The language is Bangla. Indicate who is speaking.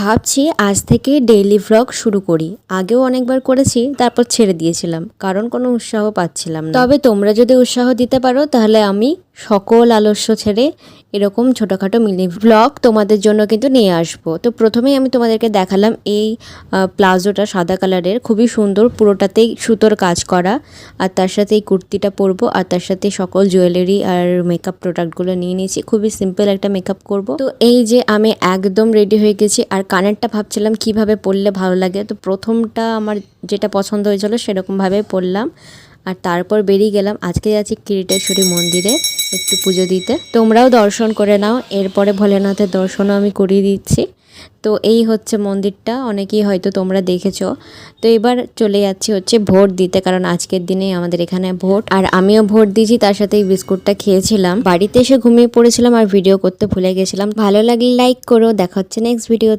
Speaker 1: ভাবছি আজ থেকে ডেইলি ভ্লগ শুরু করি। আগেও অনেকবার করেছি, তারপর ছেড়ে দিয়েছিলাম, কারণ কোনো উৎসাহ পাচ্ছিলাম না। তবে তোমরা যদি উৎসাহ দিতে পারো তাহলে আমি সকল আলস্য ছেড়ে এরকম ছোটোখাটো মিনি ভ্লগ তোমাদের জন্য কিন্তু নিয়ে আসবো। তো প্রথমেই আমি তোমাদেরকে দেখালাম এই প্লাজোটা সাদা কালারের, খুবই সুন্দর, পুরোটাতেই সুতোর কাজ করা। আর তার সাথে এই কুর্তিটা পরবো, আর তার সাথে সকল জুয়েলারি আর মেকআপ প্রোডাক্টগুলো নিয়ে নিয়েছি। খুবই সিম্পল একটা মেকআপ করব। তো এই যে আমি একদম রেডি হয়ে গেছি। আর কানেরটা ভাবছিলাম কিভাবে পরলে ভালো লাগে। তো প্রথমটা আমার যেটা পছন্দ হয়েছিল সেরকমভাবে পরলাম, আর তারপর বেরিয়ে গেলাম। আজকে যাচ্ছি কিরিটেশ্বরী মন্দিরে একটু পুজো দিতে। তোমরাও দর্শন করে নাও, এরপরে ভোলেনাথের দর্শনও আমি করিয়ে দিচ্ছি। তো এই হচ্ছে মন্দিরটা, অনেকেই হয়তো তোমরা দেখেছো। তো এবার চলে যাচ্ছি হচ্ছে ভোট দিতে, কারণ আজকের দিনে আমাদের এখানে ভোট। আর আমিও ভোট দিয়েছি, তার সাথে এই বিস্কুটটা খেয়েছিলাম। বাড়িতে এসে ঘুমিয়ে পড়েছিলাম আর ভিডিও করতে ভুলে গেছিলাম। ভালো লাগলে লাইক করো। দেখা হচ্ছে নেক্সট ভিডিও।